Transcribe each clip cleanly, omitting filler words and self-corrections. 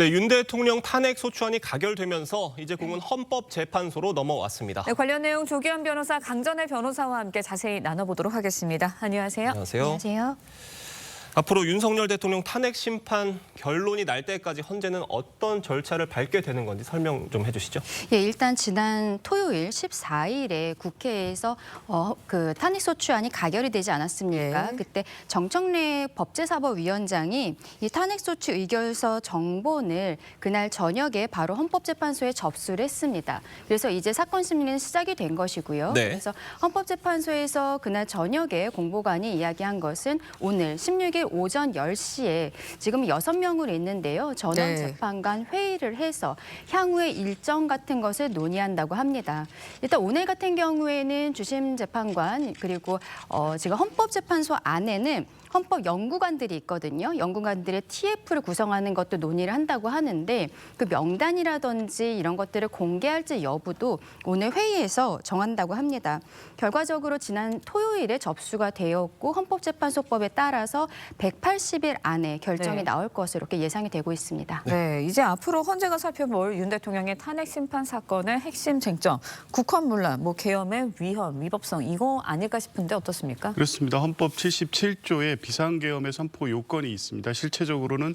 네, 윤 대통령 탄핵 소추안이 가결되면서 이제 공은 헌법재판소로 넘어왔습니다. 네, 관련 내용 조기현 변호사, 강전의 변호사와 함께 자세히 나눠보도록 하겠습니다. 안녕하세요. 안녕하세요. 안녕하세요. 앞으로 윤석열 대통령 탄핵 심판 결론이 날 때까지 헌재는 어떤 절차를 밟게 되는 건지 설명 좀 해주시죠. 예, 일단 지난 토요일 14일에 국회에서 그 탄핵소추안이 가결이 되지 않았습니까? 예. 그때 정청래 법제사법위원장이 이 탄핵소추 의결서 정본을 그날 저녁에 바로 헌법재판소에 접수를 했습니다. 그래서 이제 사건 심리는 시작이 된 것이고요. 네. 그래서 헌법재판소에서 그날 저녁에 공보관이 이야기한 것은 오늘 16일 오전 10시에 지금 6명으로 있는데요. 전원 네. 재판관 회의를 해서 향후의 일정 같은 것을 논의한다고 합니다. 일단 오늘 같은 경우에는 주심 재판관 그리고 지금 헌법재판소 안에는 헌법 연구관들이 있거든요. 연구관들의 TF를 구성하는 것도 논의를 한다고 하는데 그 명단이라든지 이런 것들을 공개할지 여부도 오늘 회의에서 정한다고 합니다. 결과적으로 지난 토요일에 접수가 되었고 헌법재판소법에 따라서 180일 안에 결정이 네. 나올 것으로 이렇게 예상이 되고 있습니다. 네, 이제 앞으로 헌재가 살펴볼 윤 대통령의 탄핵 심판 사건의 핵심 쟁점, 국헌문란, 계엄의 위헌, 위법성 이거 아닐까 싶은데 어떻습니까? 그렇습니다. 헌법 77조에 비상계엄의 선포 요건이 있습니다. 실체적으로는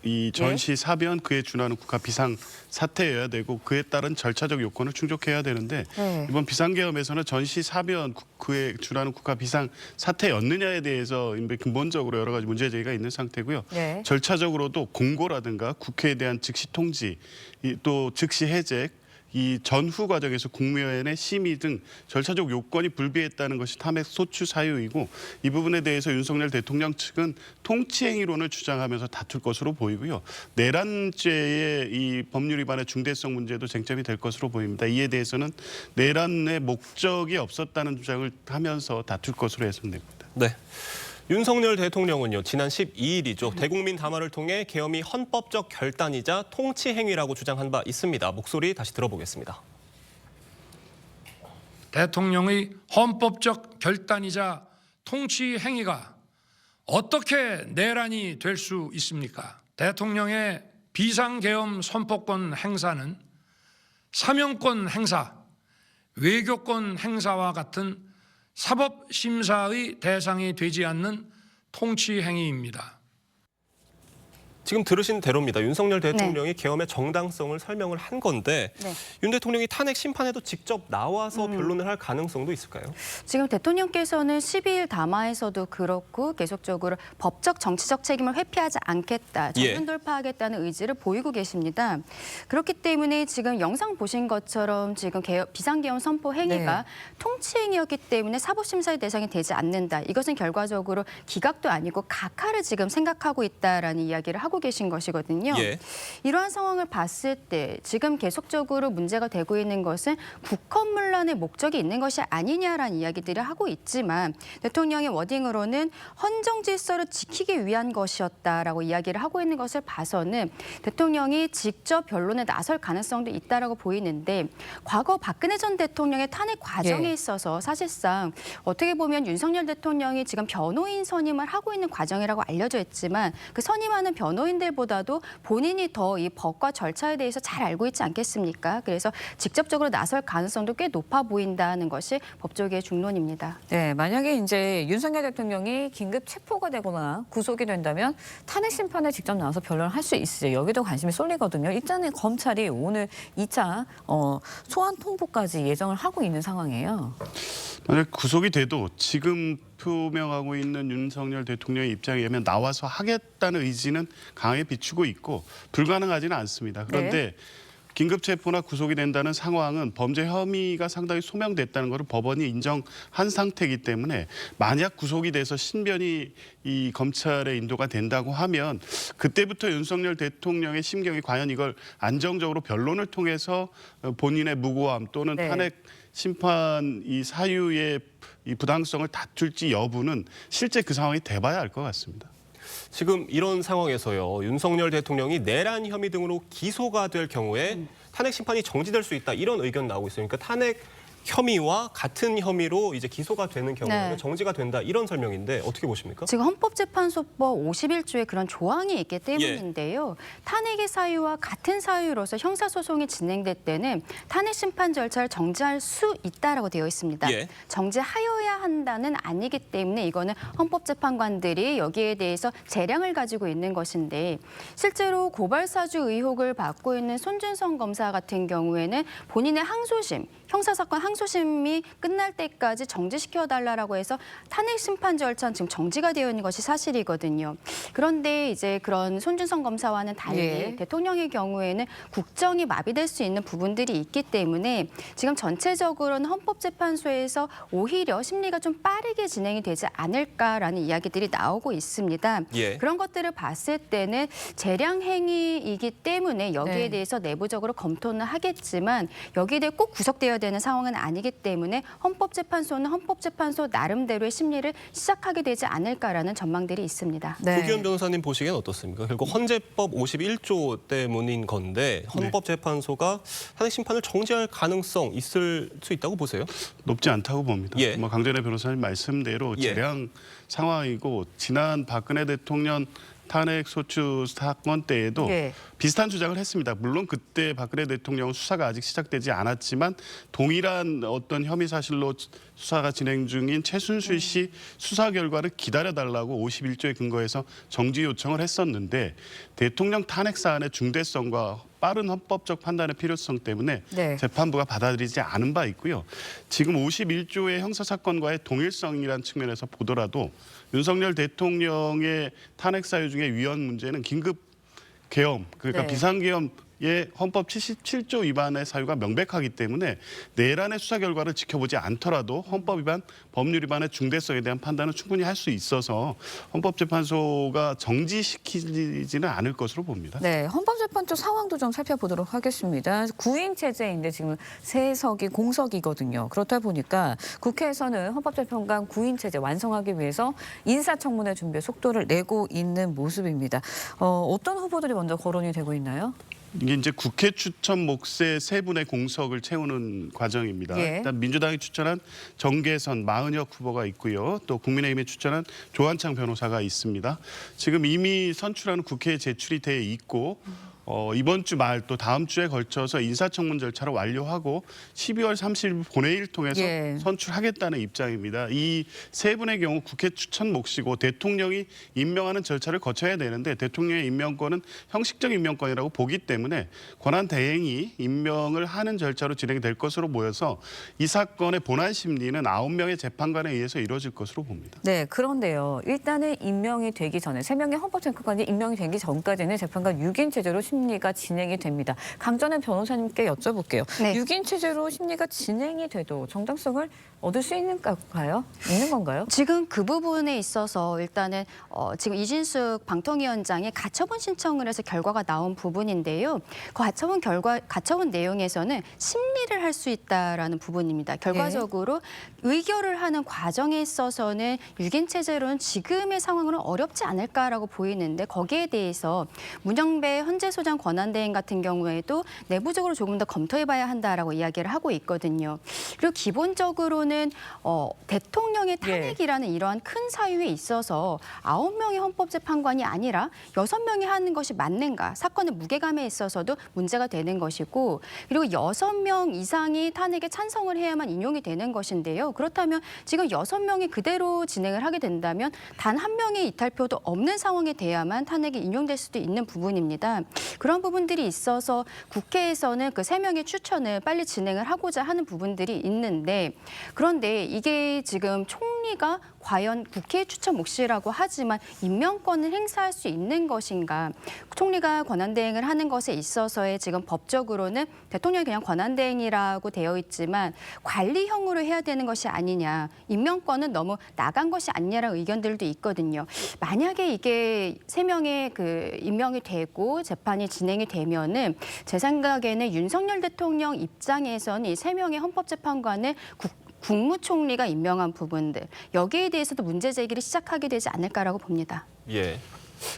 이 전시 사변 그에 준하는 국가 비상 사태여야 되고 그에 따른 절차적 요건을 충족해야 되는데 네. 이번 비상계엄에서는 전시 사변 그에 준하는 국가 비상 사태였느냐에 대해서 근본적으로 여러 가지 문제 제기가 있는 상태고요. 네. 절차적으로도 공고라든가 국회에 대한 즉시 통지, 또 즉시 해제, 이 전후 과정에서 국무위원회 심의 등 절차적 요건이 불비했다는 것이 탄핵 소추 사유이고 이 부분에 대해서 윤석열 대통령 측은 통치행위론을 주장하면서 다툴 것으로 보이고요. 내란죄의 이 법률 위반의 중대성 문제도 쟁점이 될 것으로 보입니다. 이에 대해서는 내란의 목적이 없었다는 주장을 하면서 다툴 것으로 예상됩니다. 네. 윤석열 대통령은요, 지난 12일이죠. 대국민 담화를 통해 계엄이 헌법적 결단이자 통치 행위라고 주장한 바 있습니다. 목소리 다시 들어보겠습니다. 대통령의 헌법적 결단이자 통치 행위가 어떻게 내란이 될 수 있습니까? 대통령의 비상계엄 선포권 행사는 사명권 행사, 외교권 행사와 같은 사법심사의 대상이 되지 않는 통치 행위입니다. 지금 들으신 대로입니다. 윤석열 대통령이 계엄의 정당성을 설명을 한 건데 네. 윤 대통령이 탄핵 심판에도 직접 나와서 변론을 할 가능성도 있을까요? 지금 대통령께서는 12일 담화에서도 그렇고 계속적으로 법적 정치적 책임을 회피하지 않겠다, 전면 돌파하겠다는 의지를 보이고 계십니다. 그렇기 때문에 지금 영상 보신 것처럼 지금 비상계엄 선포 행위가 통치행위였기 때문에 사법심사의 대상이 되지 않는다. 이것은 결과적으로 기각도 아니고 각하를 지금 생각하고 있다라는 이야기를 하고 계신 것이거든요. 예. 이러한 상황을 봤을 때 지금 계속적으로 문제가 되고 있는 것은 국헌문란의 목적이 있는 것이 아니냐라는 이야기들을 하고 있지만 대통령의 워딩으로는 헌정 질서를 지키기 위한 것이었다라고 이야기를 하고 있는 것을 봐서는 대통령이 직접 변론에 나설 가능성도 있다라고 보이는데 과거 박근혜 전 대통령의 탄핵 과정에 있어서 사실상 어떻게 보면 윤석열 대통령이 지금 변호인 선임을 하고 있는 과정이라고 알려져 있지만 그 선임하는 변호인들보다도 본인이 더 이 법과 절차에 대해서 잘 알고 있지 않겠습니까? 그래서 직접적으로 나설 가능성도 꽤 높아 보인다는 것이 법조계의 중론입니다. 네, 만약에 이제 윤석열 대통령이 긴급 체포가 되거나 구속이 된다면 탄핵 심판에 직접 나와서 변론을 할 수 있어요. 여기도 관심이 쏠리거든요. 일단은 검찰이 오늘 2차 소환 통보까지 예정을 하고 있는 상황이에요. 만약 구속이 돼도 지금 표명하고 있는 윤석열 대통령의 입장에 의하면 나와서 하겠다는 의지는 강하게 비추고 있고 불가능하지는 않습니다. 그런데 긴급 체포나 구속이 된다는 상황은 범죄 혐의가 상당히 소명됐다는 것을 법원이 인정한 상태이기 때문에 만약 구속이 돼서 신변이 이 검찰의 인도가 된다고 하면 그때부터 윤석열 대통령의 심경이 과연 이걸 안정적으로 변론을 통해서 본인의 무고함 또는 탄핵 심판 이 사유의 이 부당성을 다툴지 여부는 실제 그 상황이 돼봐야 알 것 같습니다. 지금 이런 상황에서요. 윤석열 대통령이 내란 혐의 등으로 기소가 될 경우에 탄핵 심판이 정지될 수 있다. 이런 의견 나오고 있으니까 탄핵 혐의와 같은 혐의로 이제 기소가 되는 경우에는 네. 정지가 된다 이런 설명인데 어떻게 보십니까? 지금 헌법재판소법 51조에 그런 조항이 있기 때문인데요. 탄핵의 사유와 같은 사유로서 형사소송이 진행될 때는 탄핵 심판 절차를 정지할 수 있다라고 되어 있습니다. 예. 정지하여야 한다는 아니기 때문에 이거는 헌법재판관들이 여기에 대해서 재량을 가지고 있는 것인데 실제로 고발사주 의혹을 받고 있는 손준성 검사 같은 경우에는 본인의 항소심, 형사사건 항소심이 끝날 때까지 정지시켜달라고 해서 탄핵 심판 절차는 지금 정지가 되어 있는 것이 사실이거든요. 그런데 이제 그런 손준성 검사와는 달리 예. 대통령의 경우에는 국정이 마비될 수 있는 부분들이 있기 때문에 지금 전체적으로는 헌법재판소에서 오히려 심리가 좀 빠르게 진행이 되지 않을까라는 이야기들이 나오고 있습니다. 예. 그런 것들을 봤을 때는 재량 행위이기 때문에 여기에 네. 대해서 내부적으로 검토는 하겠지만 여기에 대해 꼭 구속되어야 되는 상황은 아니기 때문에 헌법재판소는 헌법재판소 나름대로의 심리를 시작하게 되지 않을까라는 전망들이 있습니다. 네. 조기현 변호사님 보시기엔 어떻습니까? 결국 헌재법 51조 때문인 건데 헌법재판소가 탄핵 심판을 정지할 가능성 있을 수 있다고 보세요? 높지 않다고 봅니다. 예. 뭐 강전의 변호사님 말씀대로 예. 재량 상황이고 지난 박근혜 대통령 탄핵 소추 사건 때에도 예. 비슷한 주장을 했습니다. 물론 그때 박근혜 대통령은 수사가 아직 시작되지 않았지만 동일한 어떤 혐의 사실로 수사가 진행 중인 최순실 씨 수사 결과를 기다려달라고 51조에 근거해서 정지 요청을 했었는데 대통령 탄핵 사안의 중대성과 빠른 헌법적 판단의 필요성 때문에 네. 재판부가 받아들이지 않은 바 있고요. 지금 51조의 형사사건과의 동일성이라는 측면에서 보더라도 윤석열 대통령의 탄핵 사유 중에 위헌 문제는 긴급 계엄, 그러니까 네. 비상계엄의 헌법 77조 위반의 사유가 명백하기 때문에 내란의 수사 결과를 지켜보지 않더라도 헌법 위반, 법률 위반의 중대성에 대한 판단은 충분히 할 수 있어서 헌법재판소가 정지시키지는 않을 것으로 봅니다. 네, 헌법재판소 상황도 좀 살펴보도록 하겠습니다. 9인 체제인데 지금 3석이 공석이거든요. 그렇다 보니까 국회에서는 헌법재판관 9인 체제 완성하기 위해서 인사청문회 준비에 속도를 내고 있는 모습입니다. 어떤 후보들이 먼저 거론이 되고 있나요? 이게 이제 국회 추천 몫의 3분의 공석을 채우는 과정입니다. 예. 일단 민주당이 추천한 정계선, 마은혁 후보가 있고요. 또 국민의힘이 추천한 조한창 변호사가 있습니다. 지금 이미 선출하는 국회에 제출이 돼 있고 이번 주 말 또 다음 주에 걸쳐서 인사청문 절차를 완료하고 12월 30일 본회의를 통해서 예. 선출하겠다는 입장입니다. 이 3분의 경우 국회 추천 몫이고 대통령이 임명하는 절차를 거쳐야 되는데 대통령의 임명권은 형식적 임명권이라고 보기 때문에 권한 대행이 임명을 하는 절차로 진행될 것으로 보여서 이 사건의 본안 심리는 9명의 재판관에 의해서 이루어질 것으로 봅니다. 네, 그런데요. 일단은 임명이 되기 전에 3명의 헌법재판관이 임명이 되기 전까지는 재판관 6인 체제로 심리가 진행이 됩니다. 강전의 변호사님께 여쭤볼게요. 네. 6인 체제로 심리가 진행이 돼도 정당성을 얻을 수 있는 건가요? 지금 그 부분에 있어서 일단은 지금 이진숙 방통위원장이 가처분 신청을 해서 결과가 나온 부분인데요. 그 가처분 내용에서는 심리를 할 수 있다라는 부분입니다. 결과적으로 의결을 하는 과정에 있어서는 6인 체제로는 지금의 상황으로는 어렵지 않을까라고 보이는데 거기에 대해서 문영배 헌재소장 권한대행 같은 경우에도 내부적으로 조금 더 검토해봐야 한다라고 이야기를 하고 있거든요. 그리고 기본적으로는 대통령의 탄핵이라는 이러한 큰 사유에 있어서 9명의 헌법재판관이 아니라 6명이 하는 것이 맞는가? 사건의 무게감에 있어서도 문제가 되는 것이고 그리고 6명 이상이 탄핵에 찬성을 해야만 인용이 되는 것인데요. 그렇다면 지금 6명이 그대로 진행을 하게 된다면 단 한 명의 이탈표도 없는 상황에 돼야만 탄핵이 인용될 수도 있는 부분입니다. 그런 부분들이 있어서 국회에서는 그 3명의 추천을 빨리 진행을 하고자 하는 부분들이 있는데 그런데 이게 지금 총리가 과연 국회 추천 몫이라고 하지만 임명권을 행사할 수 있는 것인가? 총리가 권한대행을 하는 것에 있어서의 지금 법적으로는 대통령이 그냥 권한대행이라고 되어 있지만 관리형으로 해야 되는 것이 아니냐. 임명권은 너무 나간 것이 아니냐라는 의견들도 있거든요. 만약에 이게 3명의 그 임명이 되고 재판이 진행이 되면은 제 생각에는 윤석열 대통령 입장에서는 이 3명의 헌법재판관을 국무총리가 임명한 부분들 여기에 대해서도 문제 제기를 시작하게 되지 않을까라고 봅니다. 예.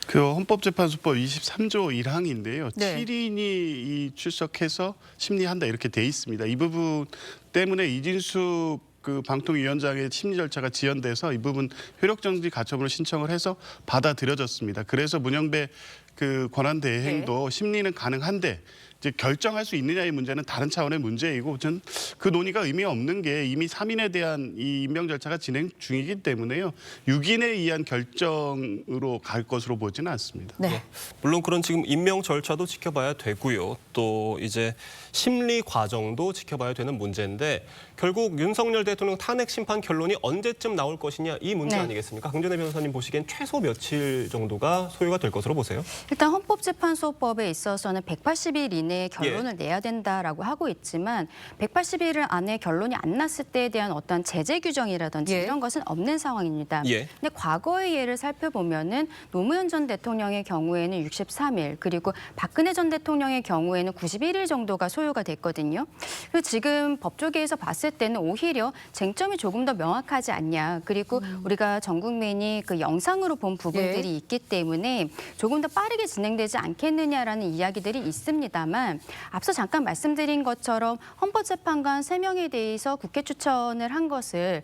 그 헌법재판소법 23조 1항인데요. 네. 7인이 이 출석해서 심리한다 이렇게 돼 있습니다. 이 부분 때문에 이진숙 그 방통위원장의 심리 절차가 지연돼서 이 부분 효력정지 가처분을 신청을 해서 받아들여졌습니다. 그래서 문영배 그 권한대행도 심리는 가능한데 이제 결정할 수 있느냐의 문제는 다른 차원의 문제이고 전 그 논의가 의미 없는 게 이미 3인에 대한 이 임명 절차가 진행 중이기 때문에요. 6인에 의한 결정으로 갈 것으로 보지는 않습니다. 네. 물론 그런 지금 임명 절차도 지켜봐야 되고요. 또 이제 심리 과정도 지켜봐야 되는 문제인데 결국 윤석열 대통령 탄핵 심판 결론이 언제쯤 나올 것이냐 이 문제 네. 아니겠습니까? 강준혜 변호사님 보시기엔 최소 며칠 정도가 소요가 될 것으로 보세요? 일단 헌법재판소법에 있어서는 180일 이내에 결론을 내야 된다라고 하고 있지만 180일 안에 결론이 안 났을 때에 대한 어떤 제재 규정이라든지 예. 이런 것은 없는 상황입니다. 예. 근데 과거의 예를 살펴보면은 노무현 전 대통령의 경우에는 63일 그리고 박근혜 전 대통령의 경우에는 91일 정도가 소요가 됐거든요. 그리고 지금 법조계에서 봤을 때는 오히려 쟁점이 조금 더 명확하지 않냐. 그리고 우리가 전 국민이 그 영상으로 본 부분들이 있기 때문에 조금 더 빠르게 진행되지 않겠느냐라는 이야기들이 있습니다만 앞서 잠깐 말씀드린 것처럼 헌법재판관 3명에 대해서 국회 추천을 한 것을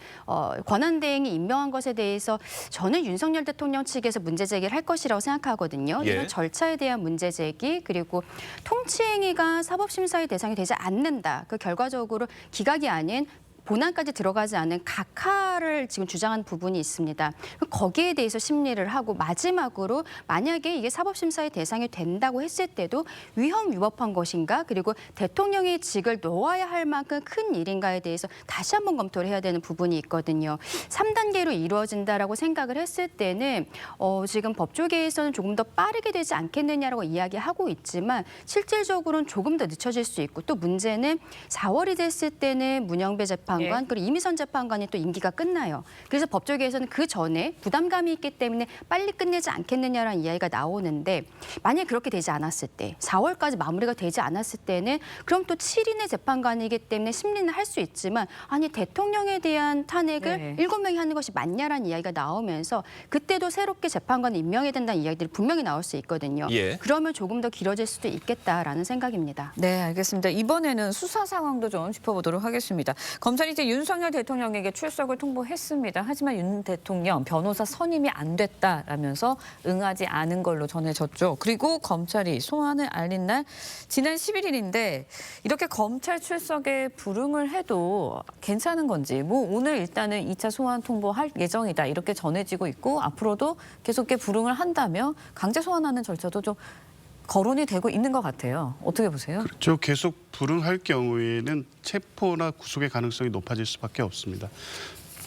권한대행이 임명한 것에 대해서 저는 윤석열 대통령 측에서 문제 제기를 할 것이라고 생각하거든요. 예. 이런 절차에 대한 문제 제기 그리고 통치행위가 사법심사의 대상이 되지 않는다. 그 결과적으로 기각이 아닌 본안까지 들어가지 않은 각하를 지금 주장한 부분이 있습니다. 거기에 대해서 심리를 하고 마지막으로 만약에 이게 사법심사의 대상이 된다고 했을 때도 위헌 위법한 것인가 그리고 대통령의 직을 놓아야 할 만큼 큰 일인가에 대해서 다시 한번 검토를 해야 되는 부분이 있거든요. 3단계로 이루어진다라고 생각을 했을 때는 지금 법조계에서는 조금 더 빠르게 되지 않겠느냐라고 이야기하고 있지만 실질적으로는 조금 더 늦춰질 수 있고 또 문제는 4월이 됐을 때는 문영배 재판관 그리고 이미선 재판관이 또 임기가 끝나요. 그래서 법조계에서는 그 전에 부담감이 있기 때문에 빨리 끝내지 않겠느냐라는 이야기가 나오는데 만약 그렇게 되지 않았을 때 4월까지 마무리가 되지 않았을 때는 그럼 또 7인의 재판관이기 때문에 심리는 할 수 있지만 아니 대통령에 대한 탄핵을 네. 7명이 하는 것이 맞냐라는 이야기가 나오면서 그때도 새롭게 재판관을 임명해야 된다는 이야기들이 분명히 나올 수 있거든요. 예. 그러면 조금 더 길어질 수도 있겠다라는 생각입니다. 네, 알겠습니다. 이번에는 수사 상황도 좀 짚어보도록 하겠습니다. 검찰이 이제 윤석열 대통령에게 출석을 통보했습니다. 하지만 윤 대통령 변호사 선임이 안 됐다라면서 응하지 않은 걸로 전해졌죠. 그리고 검찰이 소환을 알린 날 지난 11일인데 이렇게 검찰 출석에 불응을 해도 괜찮은 건지 뭐 오늘 일단은 2차 소환 통보할 예정이다 이렇게 전해지고 있고 앞으로도 계속 불응을 한다며 강제 소환하는 절차도 좀 거론이 되고 있는 것 같아요. 어떻게 보세요? 그렇죠. 계속 불응할 경우에는 체포나 구속의 가능성이 높아질 수밖에 없습니다.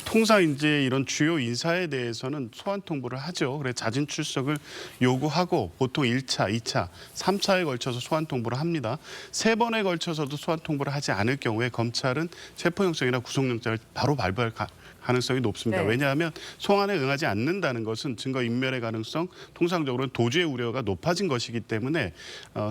통상 이제 이런 주요 인사에 대해서는 소환 통보를 하죠. 그래서 자진 출석을 요구하고 보통 1차, 2차, 3차에 걸쳐서 소환 통보를 합니다. 3번에 걸쳐서도 소환 통보를 하지 않을 경우에 검찰은 체포영장이나 구속영장을 바로 발부할 가능성이 높습니다. 네. 왜냐하면 소환에 응하지 않는다는 것은 증거 인멸의 가능성, 통상적으로는 도주의 우려가 높아진 것이기 때문에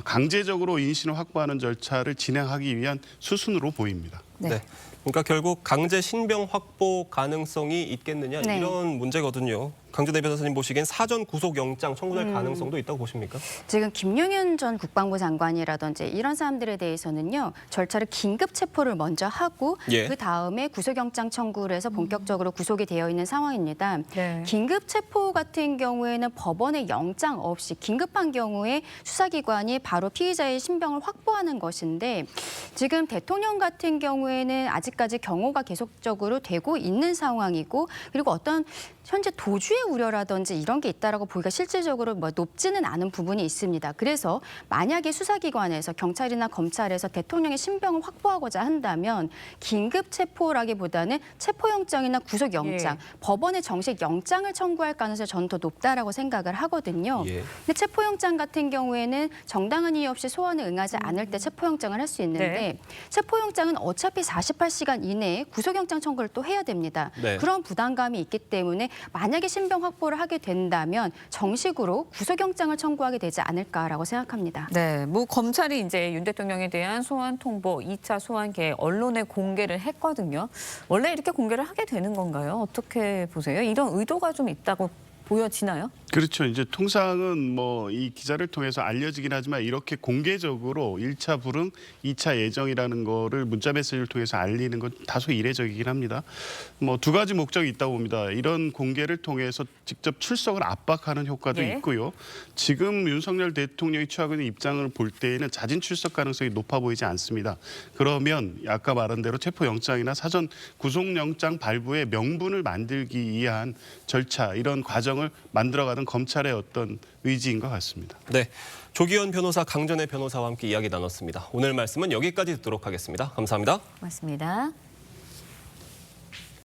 강제적으로 인신을 확보하는 절차를 진행하기 위한 수순으로 보입니다. 네. 그러니까 결국 강제 신병 확보 가능성이 있겠느냐 네. 이런 문제거든요. 강준혜 변호사님 보시기엔 사전 구속영장 청구될 가능성도 있다고 보십니까? 지금 김용현 전 국방부 장관이라든지 이런 사람들에 대해서는요 절차를 긴급 체포를 먼저 하고 예. 그 다음에 구속영장 청구를 해서 본격적으로 구속이 되어 있는 상황입니다. 네. 긴급 체포 같은 경우에는 법원의 영장 없이 긴급한 경우에 수사기관이 바로 피의자의 신병을 확보하는 것인데 지금 대통령 같은 경우에는 아직까지 경호가 계속적으로 되고 있는 상황이고 그리고 어떤 현재 도주의 우려라든지 이런 게 있다라고 보기가 실질적으로 높지는 않은 부분이 있습니다. 그래서 만약에 수사기관에서 경찰이나 검찰에서 대통령의 신병을 확보하고자 한다면 긴급 체포라기보다는 체포영장이나 구속영장, 법원의 정식 영장을 청구할 가능성이 저는 더 높다라고 생각을 하거든요. 예. 근데 체포영장 같은 경우에는 정당한 이유 없이 소환에 응하지 않을 때 체포영장을 할 수 있는데 네. 체포영장은 어차피 48시간 이내에 구속영장 청구를 또 해야 됩니다. 네. 그런 부담감이 있기 때문에 만약에 신병 확보를 하게 된다면 정식으로 구속영장을 청구하게 되지 않을까라고 생각합니다. 네, 뭐 검찰이 이제 윤 대통령에 대한 소환 통보 2차 소환 계획 언론에 공개를 했거든요. 원래 이렇게 공개를 하게 되는 건가요? 어떻게 보세요? 이런 의도가 좀 있다고 보여지나요? 그렇죠. 이제 통상은 뭐 이 기자를 통해서 알려지긴 하지만 이렇게 공개적으로 1차 불응, 2차 예정이라는 거를 문자 메시지를 통해서 알리는 건 다소 이례적이긴 합니다. 뭐 두 가지 목적이 있다고 봅니다. 이런 공개를 통해서 직접 출석을 압박하는 효과도 예. 있고요. 지금 윤석열 대통령이 취하고 있는 입장을 볼 때에는 자진 출석 가능성이 높아 보이지 않습니다. 그러면 아까 말한 대로 체포영장이나 사전 구속영장 발부의 명분을 만들기 위한 절차, 이런 과정을 만들어가는 검찰의 어떤 의지인 것 같습니다. 네, 조기현 변호사, 강전의 변호사와 함께 이야기 나눴습니다. 오늘 말씀은 여기까지 듣도록 하겠습니다. 감사합니다. 고맙습니다.